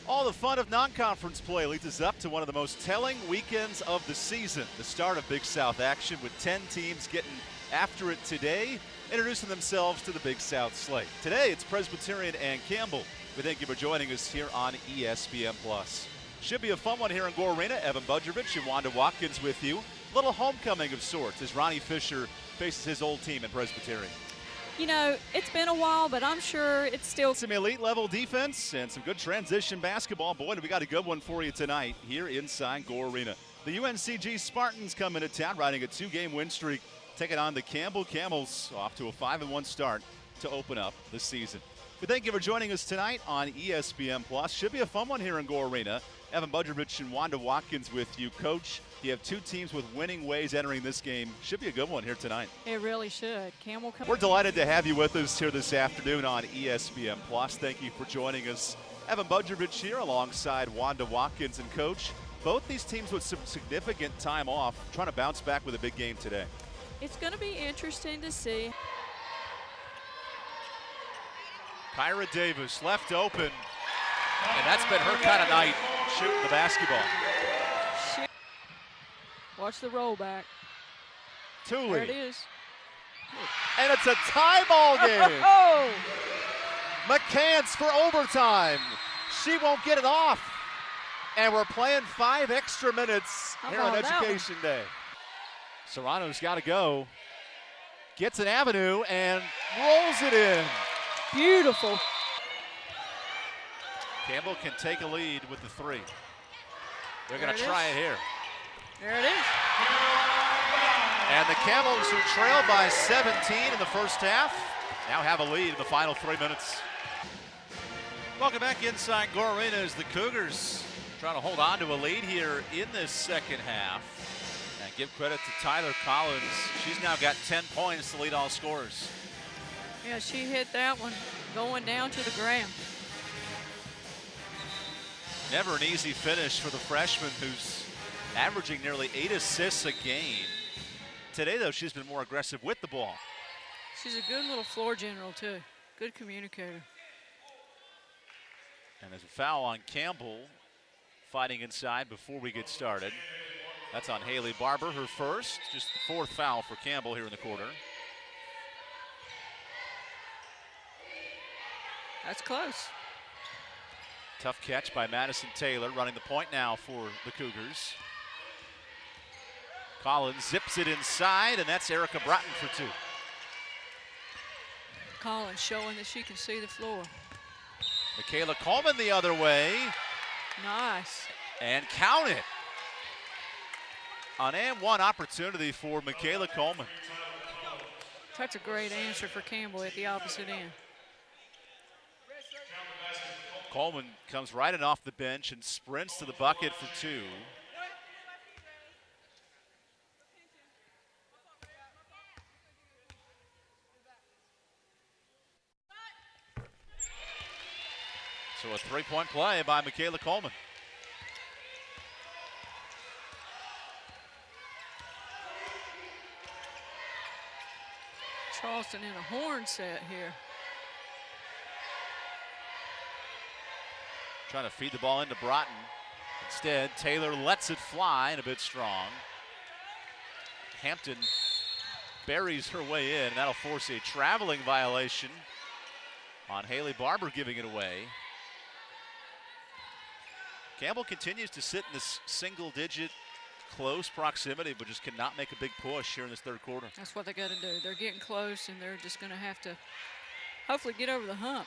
All the fun of non-conference play leads us up to one of the most telling weekends of the season. The start of Big South action with 10 teams getting after it today, introducing themselves to the Big South slate. Today it's Presbyterian and Campbell. We thank you for joining us here on ESPN+. Should be a fun one here in Gore Arena. Evan Budrovich and Wanda Watkins with you. Little homecoming of sorts as Ronnie Fisher faces his old team in Presbyterian. You know, it's been a while, but I'm sure it's still some elite level defense and some good transition basketball. Boy, we got a good one for you tonight here inside Gore Arena. The UNCG Spartans come into town riding a 2-game win streak, taking on the Campbell Camels, off to a 5-1 start to open up the season. We thank you for joining us tonight on ESPN+. Should be a fun one here in Gore Arena. Evan Budrovich and Wanda Watkins with you. Coach, you have two teams with winning ways entering this game. Should be a good one here tonight. It really should. Campbell. We're delighted to have you with us here this afternoon on ESPN+. Thank you for joining us. Evan Budrovich here alongside Wanda Watkins and Coach. Both these teams with some significant time off, trying to bounce back with a big game today. It's going to be interesting to see. Kyra Davis left open, and that's been her kind of night, shooting the basketball. Watch the rollback. Tooley. There it is. And it's a tie ball game. Oh! McCants for overtime. She won't get it off. And we're playing 5 extra minutes here on Education Day. Serrano's got to go. Gets an avenue and rolls it in. Beautiful. Campbell can take a lead with the 3. They're going to try it here. There it is. And the Camels, who trailed by 17 in the first half, now have a lead in the final 3 minutes. Welcome back inside Gore Arena as the Cougars trying to hold on to a lead here in this second half. And give credit to Tyler Collins. She's now got 10 points to lead all scorers. Yeah, she hit that one going down to the ground. Never an easy finish for the freshman who's averaging nearly 8 assists a game. Today, though, she's been more aggressive with the ball. She's a good little floor general, too. Good communicator. And there's a foul on Campbell, fighting inside before we get started. That's on Haley Barber, her first. Just the 4th foul for Campbell here in the quarter. That's close. Tough catch by Madison Taylor, running the point now for the Cougars. Collins zips it inside, and that's Erica Broughton for 2. Collins showing that she can see the floor. Michaela Coleman the other way. Nice. And count it. An and one opportunity for Michaela Coleman. That's a great answer for Campbell at the opposite end. Coleman comes right in off the bench and sprints to the bucket for 2. So a 3-point play by Michaela Coleman. Charleston in a horn set here. Trying to feed the ball into Broughton. Instead, Taylor lets it fly and a bit strong. Hampton buries her way in, and that'll force a traveling violation on Haley Barber, giving it away. Campbell continues to sit in this single-digit close proximity, but just cannot make a big push here in this 3rd quarter. That's what they got to do. They're getting close, and they're just going to have to hopefully get over the hump.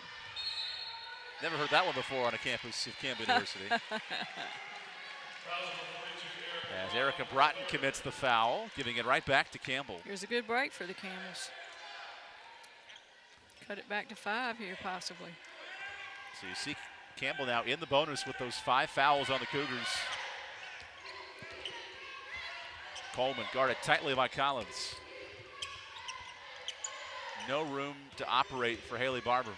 Never heard that one before on a campus of Campbell University. As Erica Broughton commits the foul, giving it right back to Campbell. Here's a good break for the Camels. Cut it back to 5 here, possibly. So you see Campbell now in the bonus with those 5 fouls on the Cougars. Coleman guarded tightly by Collins. No room to operate for Haley Barber.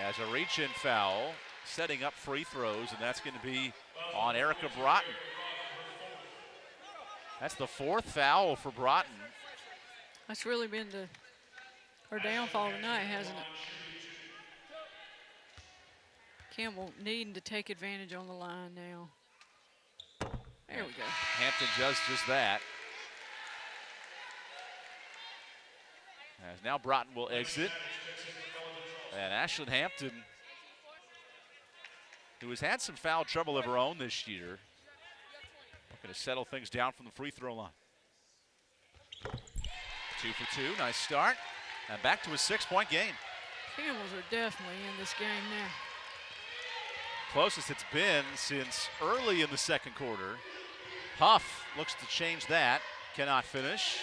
As a reach-in foul, setting up free throws, and that's going to be on Erica Broughton. That's the 4th foul for Broughton. That's really been her downfall tonight, hasn't it? Campbell needing to take advantage on the line now. There we go. Hampton does just that. As now Broughton will exit. And Ashlyn Hampton, who has had some foul trouble of her own this year, going to settle things down from the free throw line. 2 for 2, nice start. And back to a 6-point game. Camels are definitely in this game now. Closest it's been since early in the second quarter. Huff looks to change that, cannot finish.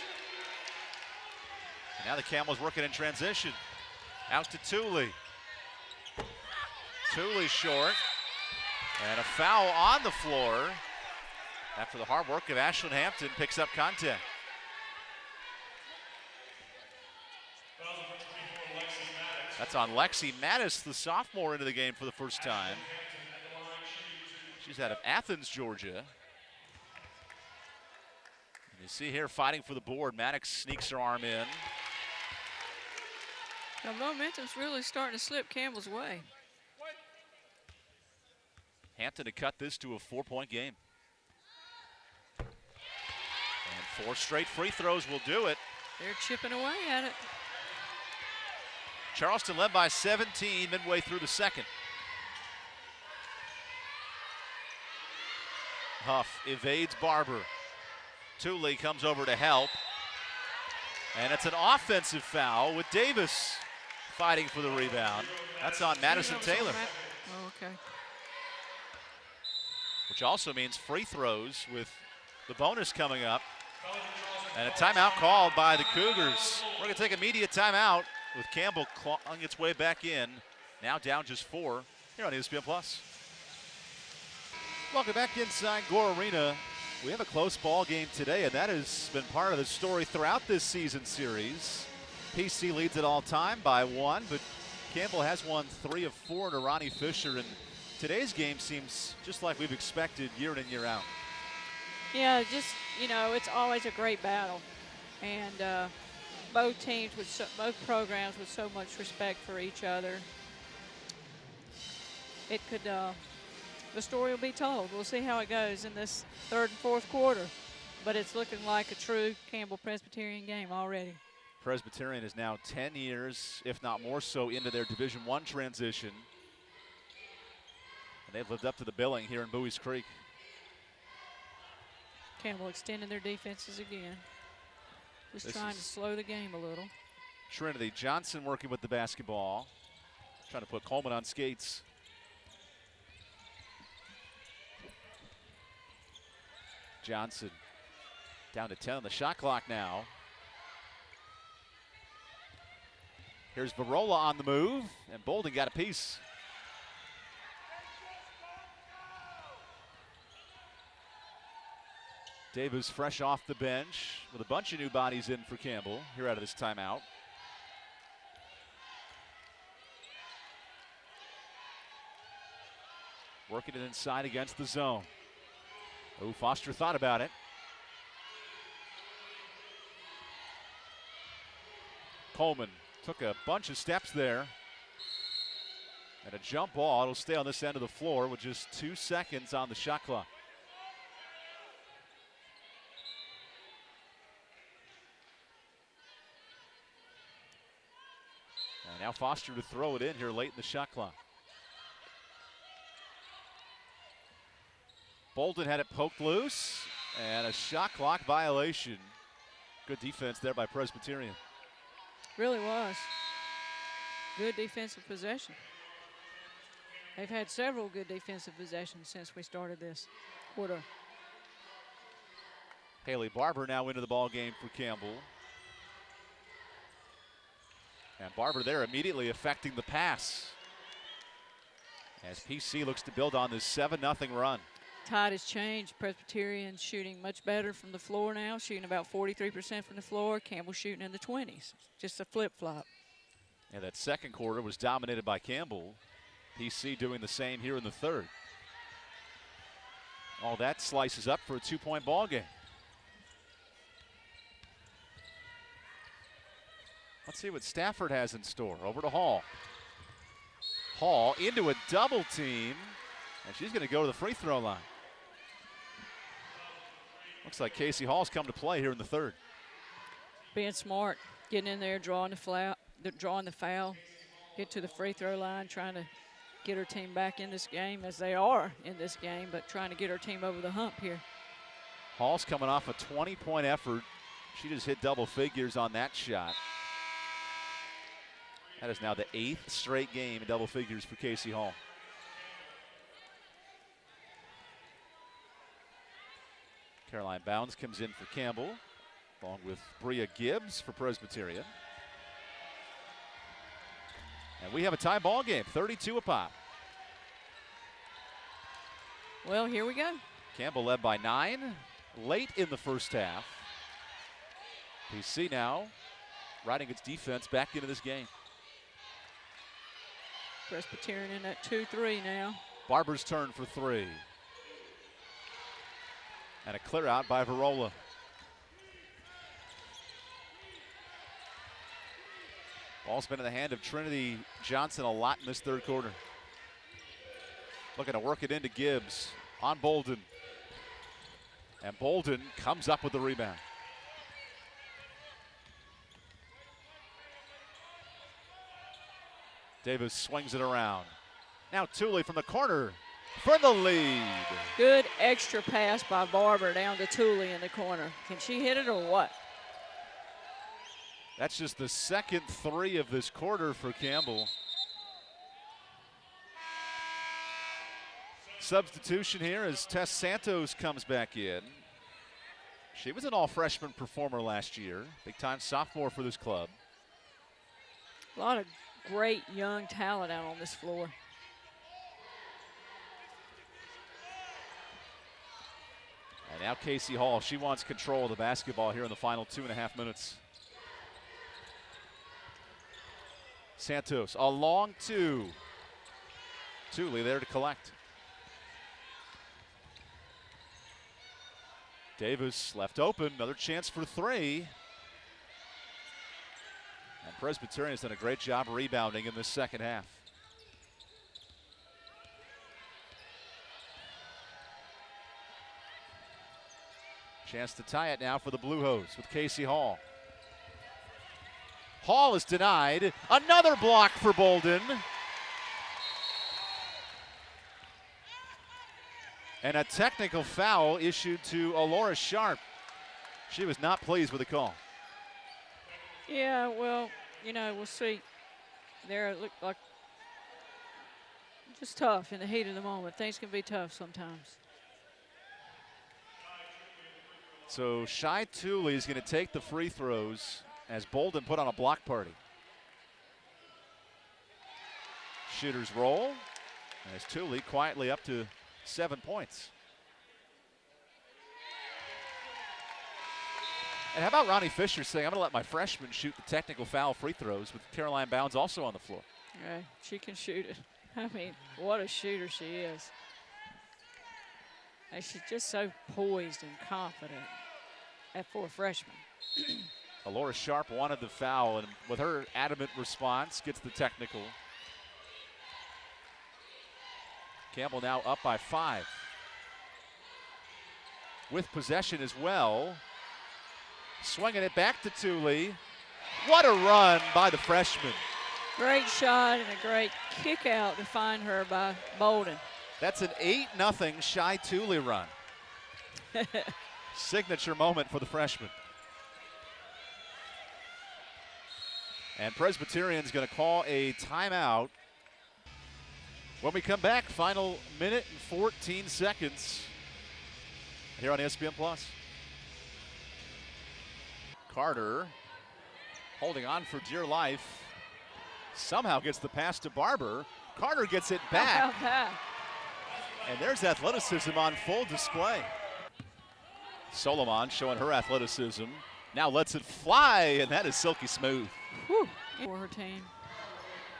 And now the Camels working in transition. Out to Tooley. Tooley short. And a foul on the floor after the hard work of Ashlyn Hampton picks up contact. That's on Lexi Mattis, the sophomore, into the game for the first time. She's out of Athens, Georgia. And you see here fighting for the board. Maddox sneaks her arm in. The momentum's really starting to slip Campbell's way. Hampton to cut this to a 4-point game. And 4 straight free throws will do it. They're chipping away at it. Charleston led by 17 midway through the second. Huff evades Barber. Tooley comes over to help. And it's an offensive foul with Davis fighting for the rebound. That's on Madison Taylor. Oh, okay. Which also means free throws with the bonus coming up. And a timeout called by the Cougars. We're going to take a media timeout with Campbell clawing its way back in. Now down just 4 here on ESPN+. Welcome back inside Gore Arena. We have a close ball game today, and that has been part of the story throughout this season series. PC leads it all time by 1, but Campbell has won 3 of 4 to Ronnie Fisher, and today's game seems just like we've expected year in and year out. Yeah, just, you know, it's always a great battle. And both teams, both programs with so much respect for each other. It could, the story will be told. We'll see how it goes in this third and fourth quarter. But it's looking like a true Campbell Presbyterian game already. Presbyterian is now 10 years, if not more so, into their Division I transition. And they've lived up to the billing here in Bowie's Creek. Campbell extending their defenses again. Just trying to slow the game a little. Trinity Johnson working with the basketball. Trying to put Coleman on skates. Johnson down to 10 on the shot clock now. Here's Barola on the move, and Bolden got a piece. Davis fresh off the bench with a bunch of new bodies in for Campbell here out of this timeout. Working it inside against the zone. Oh, Foster thought about it. Coleman took a bunch of steps there. And a jump ball. It'll stay on this end of the floor with just 2 seconds on the shot clock. And now Foster to throw it in here late in the shot clock. Bolden had it poked loose, and a shot clock violation. Good defense there by Presbyterian. Really was. Good defensive possession. They've had several good defensive possessions since we started this quarter. Haley Barber now into the ball game for Campbell. And Barber there immediately affecting the pass as PC looks to build on this 7-0 run. Tide has changed. Presbyterian shooting much better from the floor now, shooting about 43% from the floor. Campbell shooting in the 20s. Just a flip-flop. And that second quarter was dominated by Campbell. PC doing the same here in the third. All that slices up for a 2-point ball game. Let's see what Stafford has in store. Over to Hall. Hall into a double team, and she's going to go to the free throw line. Looks like Casey Hall's come to play here in the third. Being smart, getting in there, drawing the foul, get to the free throw line, trying to get her team back in this game, as they are in this game, but trying to get her team over the hump here. Hall's coming off a 20-point effort. She just hit double figures on that shot. That is now the 8th straight game in double figures for Casey Hall. Caroline Bounds comes in for Campbell, along with Bria Gibbs for Presbyterian. And we have a tie ball game, 32 apop. Well, here we go. Campbell led by 9 late in the first half. PC now riding its defense back into this game. Presbyterian in that 2-3 now. Barber's turn for 3. And a clear out by Varola. Ball's been in the hand of Trinity Johnson a lot in this third quarter. Looking to work it into Gibbs on Bolden. And Bolden comes up with the rebound. Davis swings it around. Now Thule from the corner for the lead. Good extra pass by Barber down to Thule in the corner. Can she hit it or what? That's just the second 3 of this quarter for Campbell. Substitution here as Tess Santos comes back in. She was an all-freshman performer last year. Big-time sophomore for this club. A lot of great young talent out on this floor. And now Casey Hall, she wants control of the basketball here in the final 2.5 minutes. Santos, a long 2. Thule there to collect. Davis left open, another chance for 3. And Presbyterian has done a great job rebounding in this second half. Chance to tie it now for the Blue Hose with Casey Hall. Hall is denied. Another block for Bolden. And a technical foul issued to Alora Sharp. She was not pleased with the call. Yeah, well, you know, we'll see. There it looked like just tough in the heat of the moment. Things can be tough sometimes. So Shai Thule is going to take the free throws as Bolden put on a block party. Shooters roll as Thule quietly up to 7 points. And how about Ronnie Fisher saying, I'm going to let my freshman shoot the technical foul free throws with Caroline Bounds also on the floor. Yeah, she can shoot it. I mean, what a shooter she is. And she's just so poised and confident for a freshman. Alora Sharp wanted the foul, and with her adamant response, gets the technical. Campbell now up by 5. With possession as well. Swinging it back to Thule. What a run by the freshman. Great shot and a great kick out to find her by Bolden. That's an 8-0 Shai Thule run. Signature moment for the freshman. And Presbyterian's going to call a timeout. When we come back, final minute and 14 seconds here on ESPN Plus. Carter holding on for dear life. Somehow gets the pass to Barber. Carter gets it back. And there's athleticism on full display. Solomon showing her athleticism. Now lets it fly, and that is silky smooth. Whew. For her team.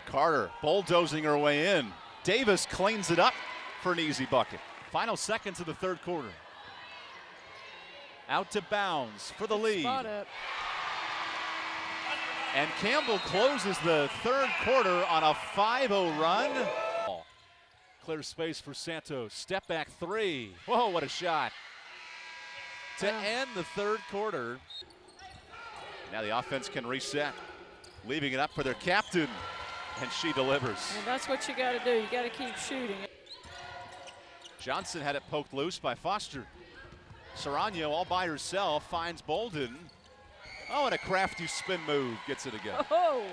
Carter bulldozing her way in. Davis cleans it up for an easy bucket. Final seconds of the third quarter. Out to Bounds for the lead. Spot up. And Campbell closes the third quarter on a 5-0 run. Clear space for Santos. Step back three. Whoa, what a shot. To end the third quarter. Now the offense can reset. Leaving it up for their captain. And she delivers. And that's what you got to do. You got to keep shooting. Johnson had it poked loose by Foster. Serrano all by herself finds Bolden. Oh, and a crafty spin move gets it again. Oh.